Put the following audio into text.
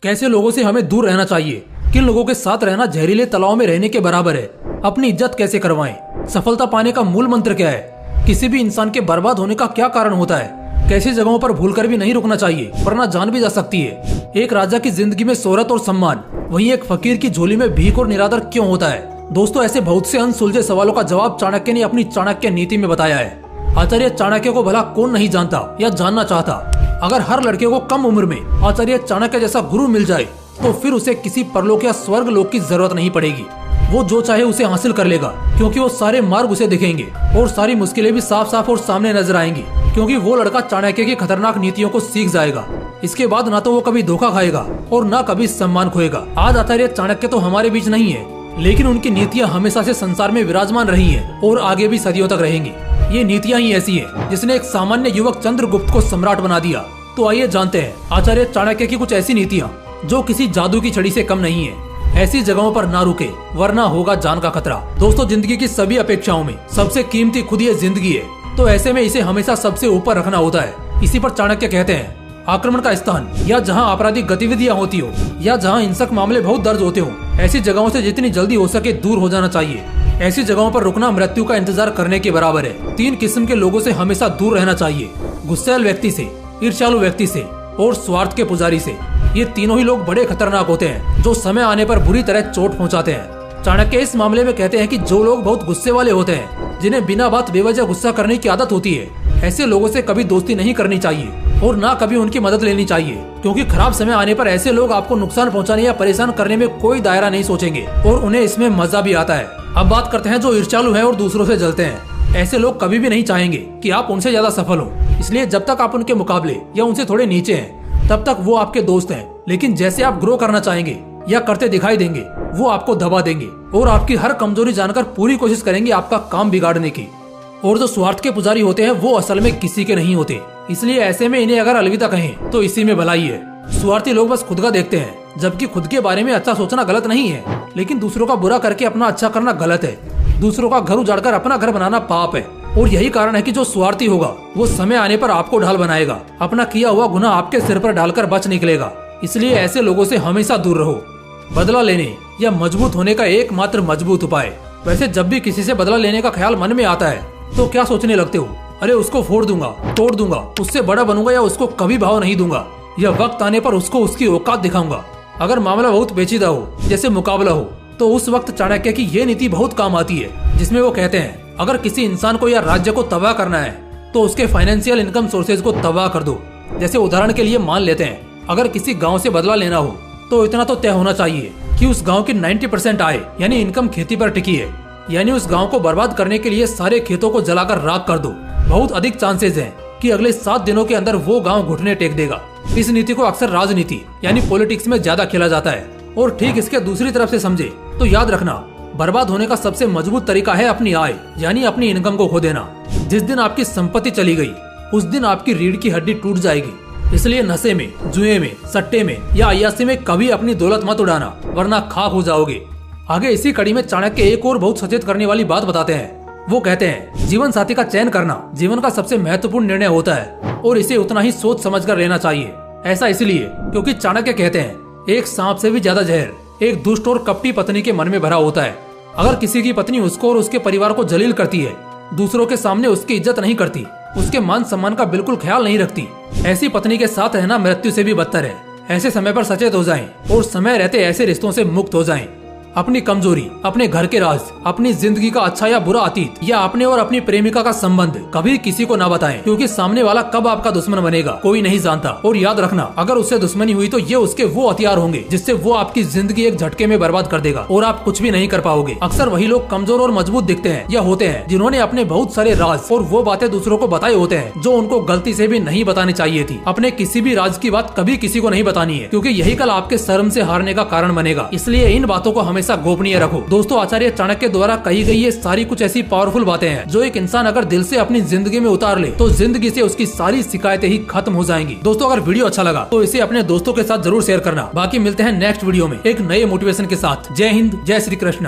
कैसे लोगों से हमें दूर रहना चाहिए, किन लोगों के साथ रहना जहरीले तालाब में रहने के बराबर है, अपनी इज्जत कैसे करवाएं, सफलता पाने का मूल मंत्र क्या है, किसी भी इंसान के बर्बाद होने का क्या कारण होता है, कैसी जगहों पर भूलकर भी नहीं रुकना चाहिए वरना जान भी जा सकती है। एक राजा की जिंदगी में शोहरत और सम्मान, वहीं एक फकीर की झोली में भीख और निरादर क्यों होता है। दोस्तों, ऐसे बहुत से अनसुलझे सवालों का जवाब चाणक्य ने अपनी चाणक्य नीति में बताया है। आचार्य चाणक्य को भला कौन नहीं जानता या जानना चाहता। अगर हर लड़के को कम उम्र में आचार्य चाणक्य जैसा गुरु मिल जाए तो फिर उसे किसी परलोक या स्वर्ग लोक की जरूरत नहीं पड़ेगी। वो जो चाहे उसे हासिल कर लेगा, क्योंकि वो सारे मार्ग उसे दिखेंगे और सारी मुश्किलें भी साफ साफ और सामने नजर आएंगी, क्योंकि वो लड़का चाणक्य की खतरनाक नीतियों को सीख जाएगा। इसके बाद ना तो वो कभी धोखा खाएगा और ना कभी सम्मान खोएगा। आज आचार्य चाणक्य तो हमारे बीच नहीं है, लेकिन उनकी नीतियाँ हमेशा से संसार में विराजमान रही है और आगे भी सदियों तक रहेंगी। ये नीतियाँ ही ऐसी है जिसने एक सामान्य युवक चंद्रगुप्त को सम्राट बना दिया। तो आइए जानते हैं आचार्य चाणक्य की कुछ ऐसी नीतियाँ जो किसी जादू की छड़ी से कम नहीं है। ऐसी जगहों पर ना रुके वरना होगा जान का खतरा। दोस्तों, जिंदगी की सभी अपेक्षाओं में सबसे कीमती खुद ये जिंदगी है, तो ऐसे में इसे हमेशा सबसे ऊपर रखना होता है। इसी पर चाणक्य कहते हैं, आक्रमण का स्थान या जहां आपराधिक गतिविधियां होती हो या जहां हिंसक मामले बहुत दर्ज होते हो, ऐसी जगहों से जितनी जल्दी हो सके दूर हो जाना चाहिए। ऐसी जगहों पर रुकना मृत्यु का इंतजार करने के बराबर है। 3 किस्म के लोगों से हमेशा दूर रहना चाहिए, गुस्सैल व्यक्ति से, ईर्ष्यालु व्यक्ति से और स्वार्थ के पुजारी से। ये तीनों ही लोग बड़े खतरनाक होते हैं जो समय आने पर बुरी तरह चोट पहुंचाते हैं। चाणक्य इस मामले में कहते हैं कि जो लोग बहुत गुस्से वाले होते हैं, जिन्हें बिना बात बेवजह गुस्सा करने की आदत होती है, ऐसे लोगों से कभी दोस्ती नहीं करनी चाहिए और ना कभी उनकी मदद लेनी चाहिए, क्योंकि खराब समय आने पर ऐसे लोग आपको नुकसान पहुंचाने या परेशान करने में कोई दायरा नहीं सोचेंगे और उन्हें इसमें मजा भी आता है। अब बात करते हैं जो ईर्ष्यालु हैं और दूसरों से जलते हैं। ऐसे लोग कभी भी नहीं चाहेंगे कि आप उनसे ज्यादा सफल हो, इसलिए जब तक आप उनके मुकाबले या उनसे थोड़े नीचे हैं तब तक वो आपके दोस्त हैं। लेकिन जैसे आप ग्रो करना चाहेंगे या करते दिखाई देंगे, वो आपको दबा देंगे और आपकी हर कमजोरी जानकर पूरी कोशिश करेंगे आपका काम बिगाड़ने की। और जो स्वार्थ के पुजारी होते हैं वो असल में किसी के नहीं होते, इसलिए ऐसे में इन्हें अगर अलविदा कहें तो इसी में भलाई है। स्वार्थी लोग बस खुद का देखते हैं, जबकि खुद के बारे में अच्छा सोचना गलत नहीं है, लेकिन दूसरों का बुरा करके अपना अच्छा करना गलत है। दूसरों का घर उजाड़कर अपना घर बनाना पाप है। और यही कारण है कि जो स्वार्थी होगा वो समय आने पर आपको ढाल बनाएगा, अपना किया हुआ गुनाह आपके सिर पर डालकर बच निकलेगा। इसलिए ऐसे लोगों से हमेशा दूर रहो। बदला लेने या मजबूत होने का एकमात्र मजबूत उपाय। वैसे जब भी किसी से बदला लेने का ख्याल मन में आता है तो क्या सोचने लगते हो, अरे उसको फोड़ दूंगा, तोड़ दूंगा, उससे बड़ा बनूंगा या उसको कभी भाव नहीं दूंगा, या वक्त आने पर उसको उसकी औकात दिखाऊंगा। अगर मामला बहुत पेचीदा हो, जैसे मुकाबला हो, तो उस वक्त चाणक्य की ये नीति बहुत काम आती है, जिसमें वो कहते हैं, अगर किसी इंसान को या राज्य को तबाह करना है तो उसके फाइनेंशियल इनकम सोर्सेज को तबाह कर दो। जैसे उदाहरण के लिए मान लेते हैं, अगर किसी गांव से बदला लेना हो तो इतना तो तय होना चाहिए कि उस गांव की 90% आय यानी इनकम खेती पर टिकी है, यानी उस गांव को बर्बाद करने के लिए सारे खेतों को जलाकर राख कर दो। बहुत अधिक चांसेस हैं कि अगले 7 दिनों के अंदर वो गांव घुटने टेक देगा। इस नीति को अक्सर राजनीति यानी पॉलिटिक्स में ज्यादा खेला जाता है। और ठीक इसके दूसरी तरफ से समझे तो याद रखना, बर्बाद होने का सबसे मजबूत तरीका है अपनी आय यानी अपनी इनकम को खो देना। जिस दिन आपकी संपत्ति चली गई उस दिन आपकी रीढ़ की हड्डी टूट जाएगी। इसलिए नशे में, जुए में, सट्टे में या अय्यासी में कभी अपनी दौलत मत उड़ाना, वरना खाक हो जाओगे। आगे इसी कड़ी में चाणक्य एक और बहुत सचेत करने वाली बात बताते हैं। वो कहते हैं, जीवन साथी का चयन करना जीवन का सबसे महत्वपूर्ण निर्णय होता है और इसे उतना ही सोच समझ कर लेना चाहिए। ऐसा इसलिए क्योंकि चाणक्य कहते हैं, एक सांप से भी ज्यादा जहर एक दुष्ट और कपटी पत्नी के मन में भरा होता है। अगर किसी की पत्नी उसको और उसके परिवार को जलील करती है, दूसरों के सामने उसकी इज्जत नहीं करती, उसके मान सम्मान का बिल्कुल ख्याल नहीं रखती, ऐसी पत्नी के साथ रहना मृत्यु से भी बदतर है। ऐसे समय पर सचेत हो जाएं और समय रहते ऐसे रिश्तों से मुक्त हो जाएं। अपनी कमजोरी, अपने घर के राज, अपनी जिंदगी का अच्छा या बुरा अतीत या अपने और अपनी प्रेमिका का संबंध कभी किसी को ना बताएं, क्योंकि सामने वाला कब आपका दुश्मन बनेगा कोई नहीं जानता। और याद रखना, अगर उससे दुश्मनी हुई तो ये उसके वो हथियार होंगे जिससे वो आपकी जिंदगी एक झटके में बर्बाद कर देगा और आप कुछ भी नहीं कर पाओगे। अक्सर वही लोग कमजोर और मजबूत दिखते हैं या होते हैं जिन्होंने अपने बहुत सारे राज और वो बातें दूसरों को बताए होते हैं जो उनको गलती से भी नहीं बतानी चाहिए थी। अपने किसी भी राज की बात कभी किसी को नहीं बतानी है, क्योंकि यही कल आपके शर्म से हारने का कारण बनेगा। इसलिए इन बातों को हमेशा गोपनीय रखो। दोस्तों, आचार्य चाणक्य द्वारा कही गई ये सारी कुछ ऐसी पावरफुल बातें हैं जो एक इंसान अगर दिल से अपनी जिंदगी में उतार ले तो जिंदगी से उसकी सारी शिकायतें ही खत्म हो जाएंगी। दोस्तों, अगर वीडियो अच्छा लगा तो इसे अपने दोस्तों के साथ जरूर शेयर करना। बाकी मिलते हैं नेक्स्ट वीडियो में एक नए मोटिवेशन के साथ। जय हिंद, जय श्री कृष्ण।